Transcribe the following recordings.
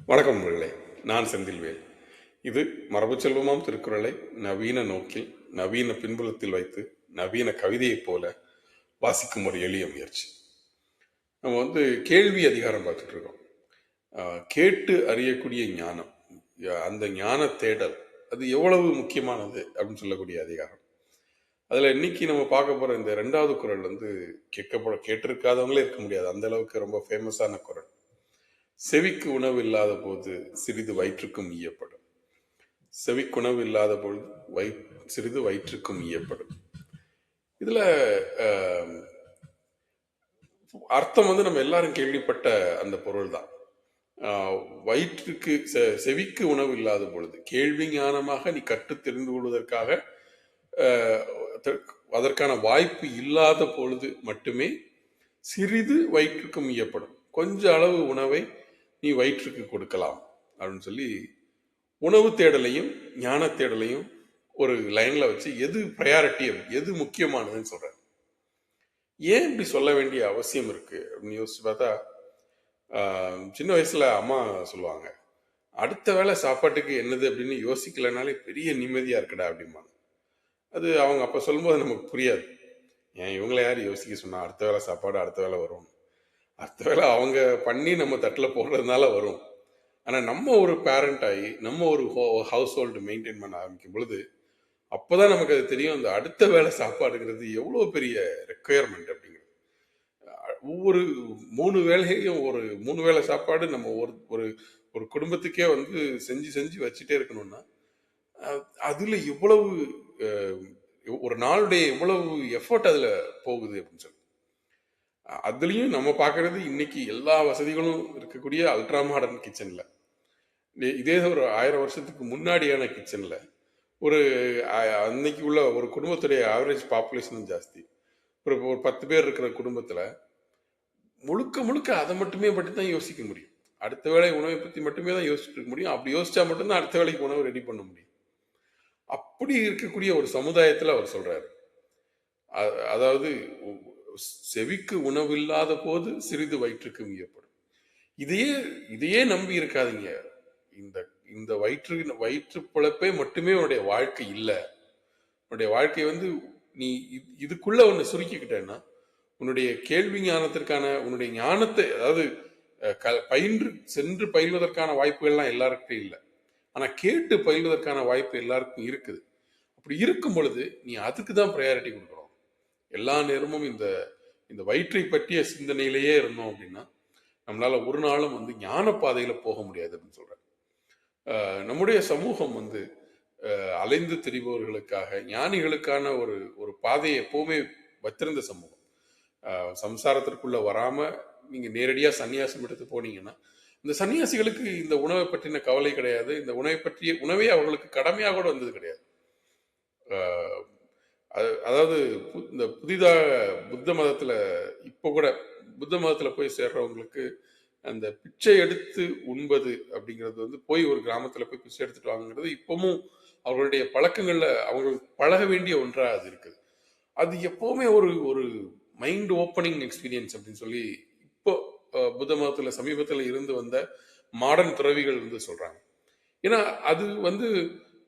வணக்கம் நண்பர்களே, நான் செந்தில்வேல். இது மரபு செல்வமாம் திருக்குறளை நவீன நோக்கில், நவீன பின்புலத்தில் வைத்து, நவீன கவிதையைப் போல வாசிக்கும் ஒரு எளிய முயற்சி. நம்ம கேள்வி அதிகாரம் பார்த்துட்டு இருக்கோம். கேட்டு அறியக்கூடிய ஞானம், அந்த ஞான தேடல் அது எவ்வளவு முக்கியமானது அப்படின்னு சொல்லக்கூடிய அதிகாரம். அதில் இன்னைக்கு நம்ம பார்க்க போகிற இந்த 2வது குறள் கேட்டிருக்காதவங்களே இருக்க முடியாது. அந்த அளவுக்கு ரொம்ப ஃபேமஸான குறள். செவிக்கு உணவு இல்லாத போது சிறிது வயிற்றுக்கும் ஈயப்படும். செவிக்குணவு இல்லாத பொழுது சிறிது வயிற்றுக்கும் ஈயப்படும். இதுல அர்த்தம் நம்ம எல்லாரும் கேள்விப்பட்ட அந்த பொருள் தான். வயிற்றுக்கு செவிக்கு உணவு இல்லாத பொழுது, கேள்வி ஞானமாக நீ கற்று தெரிந்து கொள்வதற்காக அதற்கான வாய்ப்பு இல்லாத பொழுது மட்டுமே சிறிது வயிற்றுக்கும் ஈயப்படும். கொஞ்ச அளவு உணவை நீ வயிற்றுக்கு கொடுக்கலாம் அப்படின்னு சொல்லி உணவு தேடலையும் ஞான தேடலையும் ஒரு லைன்ல வச்சு எது ப்ரையாரிட்டி, எது முக்கியமானதுன்னு சொல்ற. ஏன் இப்படி சொல்ல வேண்டிய அவசியம் இருக்கு அப்படின்னு யோசிச்சு பார்த்தா, சின்ன வயசுல அம்மா சொல்லுவாங்க, அடுத்த வேளை சாப்பாட்டுக்கு என்னது அப்படின்னு யோசிக்கலனாலே பெரிய நிம்மதியா இருக்குடா அப்படிம்பாங்க. அது அவங்க அப்ப சொல்லும்போது நமக்கு புரியாது. ஏன் இவங்களை யார் யோசிக்க சொன்னா, அடுத்த வேளை சாப்பாடு அடுத்த வேளை வரும், அடுத்த வேளை அவங்க பண்ணி நம்ம தட்டில் போடுறதுனால வரும். ஆனால் நம்ம ஒரு பேரண்ட் ஆகி நம்ம ஒரு ஹவுஸ் ஹோல்டு மெயின்டைன் பண்ண ஆரம்பிக்கும் பொழுது அப்போதான் நமக்கு அது தெரியும், அந்த அடுத்த வேளை சாப்பாடுங்கிறது எவ்வளோ பெரிய ரெக்குயர்மெண்ட் அப்படிங்கிறது. ஒவ்வொரு 3 வேளையும் ஒரு 3 வேளை சாப்பாடு நம்ம ஒரு ஒரு ஒரு குடும்பத்துக்கே செஞ்சு செஞ்சு வச்சுட்டே இருக்கணும்னா அதுல எவ்வளவு ஒரு நாளுடைய எவ்வளவு எஃபர்ட் அதுல போகுது அப்படின்னு சொல்லி. அதுலயும் நம்ம பார்க்கறது இன்னைக்கு எல்லா வசதிகளும் இருக்கக்கூடிய அல்ட்ரா மாடர்ன் கிச்சன்ல, இதே ஒரு 1000 வருஷத்துக்கு முன்னாடியான கிச்சன்ல ஒரு அன்னைக்கு உள்ள ஒரு குடும்பத்துடைய ஆவரேஜ் பாப்புலேஷனும் ஜாஸ்தி. ஒரு 10 பேர் இருக்கிற குடும்பத்துல முழுக்க முழுக்க அதை மட்டுமே பற்றி தான் யோசிக்க முடியும். அடுத்த வேளை உணவை பற்றி மட்டுமே தான் யோசிச்சுட்டு இருக்க முடியும். அப்படி யோசிச்சா மட்டும்தான் அடுத்த வேளைக்கு உணவு ரெடி பண்ண முடியும். அப்படி இருக்கக்கூடிய ஒரு சமுதாயத்துல அவர் சொல்றாரு, அதாவது செவிக்கு உணவு இல்லாத போது சிறிது வயிற்றுக்கு ஈயப்படும். இதையே நம்பி இருக்காதீங்க. இந்த இந்த வயிற்று பிழைப்பே மட்டுமே உன்னுடைய வாழ்க்கை இல்லை. உன்னுடைய வாழ்க்கை நீ இதுக்குள்ள ஒன்னு சுருக்கிக்கிட்டேன்னா உன்னுடைய கேள்வி ஞானத்திற்கான உன்னுடைய ஞானத்தை, அதாவது சென்று பயில்வதற்கான வாய்ப்புகள்லாம் எல்லாருக்கும் இல்லை. ஆனா கேட்டு பயில்வதற்கான வாய்ப்பு எல்லாருக்கும் இருக்குது. அப்படி இருக்கும் பொழுது நீ அதுக்கு தான் ப்ரையாரிட்டி கொடுக்கணும். எல்லா நேரமும் இந்த இந்த வயிற்றை பற்றிய சிந்தனையிலேயே இருந்தோம் அப்படின்னா நம்மளால ஒரு நாளும் ஞான பாதையில போக முடியாது அப்படின்னு சொல்றேன். நம்முடைய சமூகம் அலைந்து திரிபவர்களுக்காக ஞானிகளுக்கான ஒரு ஒரு பாதையை எப்பவுமே வச்சிருந்த சமூகம். சம்சாரத்திற்குள்ள வராம நீங்க நேரடியா சன்னியாசம் எடுத்து போனீங்கன்னா இந்த சன்னியாசிகளுக்கு இந்த உணவை பற்றின கவலை கிடையாது. இந்த உணவே அவர்களுக்கு கடமையாக கூட வந்தது கிடையாது. அதாவது இந்த புதிதாக புத்த மதத்துல இப்போ கூட புத்த மதத்துல போய் சேர்றவங்களுக்கு அந்த பிச்சை எடுத்து உண்பது அப்படிங்கிறது போய் ஒரு கிராமத்துல போய் பிச்சை எடுத்துட்டு வாங்குறது இப்பவும் அவர்களுடைய பழக்கங்கள்ல அவங்களுக்கு பழக வேண்டிய ஒன்றா அது இருக்குது. அது எப்பவுமே ஒரு ஒரு மைண்ட் ஓப்பனிங் எக்ஸ்பீரியன்ஸ் அப்படின்னு சொல்லி இப்போ புத்த மதத்துல சமீபத்துல இருந்து வந்த மாடர்ன் துறவிகள் சொல்றாங்க. ஏன்னா அது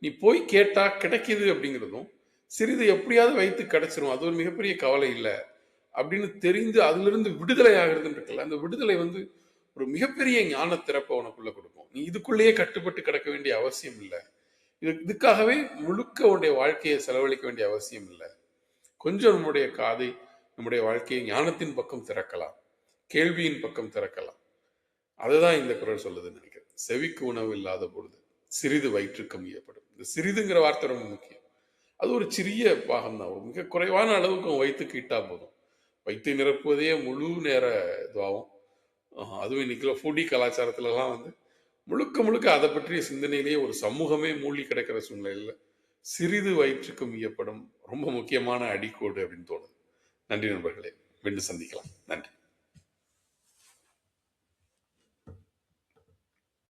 நீ போய் கேட்டா கிடைக்குது அப்படிங்கிறதும் சிறிது எப்படியாவது வைத்து கிடைச்சிரும், அது ஒரு மிகப்பெரிய கவலை இல்லை அப்படின்னு தெரிந்து அதுல இருந்து விடுதலை ஆகிறதுன்னு இருக்குல்ல, அந்த விடுதலை ஒரு மிகப்பெரிய ஞான திறப்பை உனக்குள்ள கொடுக்கும். நீ இதுக்குள்ளேயே கட்டுப்பட்டு கிடக்க வேண்டிய அவசியம் இல்லை. இதுக்காகவே முழுக்க உன்னுடைய வாழ்க்கையை செலவழிக்க வேண்டிய அவசியம் இல்லை. கொஞ்சம் நம்முடைய காதை, நம்முடைய வாழ்க்கையை ஞானத்தின் பக்கம் திறக்கலாம், கேள்வியின் பக்கம் திறக்கலாம். அதுதான் இந்த குறள் சொல்லுதுன்னு நினைக்கிறேன். செவிக்கு உணவு இல்லாத பொழுது சிறிது வயிற்றுக்கும் ஈயப்படும். இந்த சிறிதுங்கிற வார்த்தை ரொம்ப முக்கியம். அது ஒரு சிறிய பாகம் தான், ஒரு மிக குறைவான அளவுக்கு வயிற்றுக்கு இட்டா போதும். வயிற்றை நிரப்புவதே முழு நேர இதுவாகும். அதுவும் இன்னைக்கு ஃபுடி கலாச்சாரத்துலலாம் முழுக்க முழுக்க அதை பற்றிய சிந்தனையிலேயே ஒரு சமூகமே மூழ்கி கிடக்கிற சூழ்நிலையில் சிறிது வயிற்றுக்கும் ஈயப்படும் ரொம்ப முக்கியமான அடிக்கோடு அப்படின்னு தோணுது. நன்றி நண்பர்களே, மீண்டும் சந்திக்கலாம். நன்றி.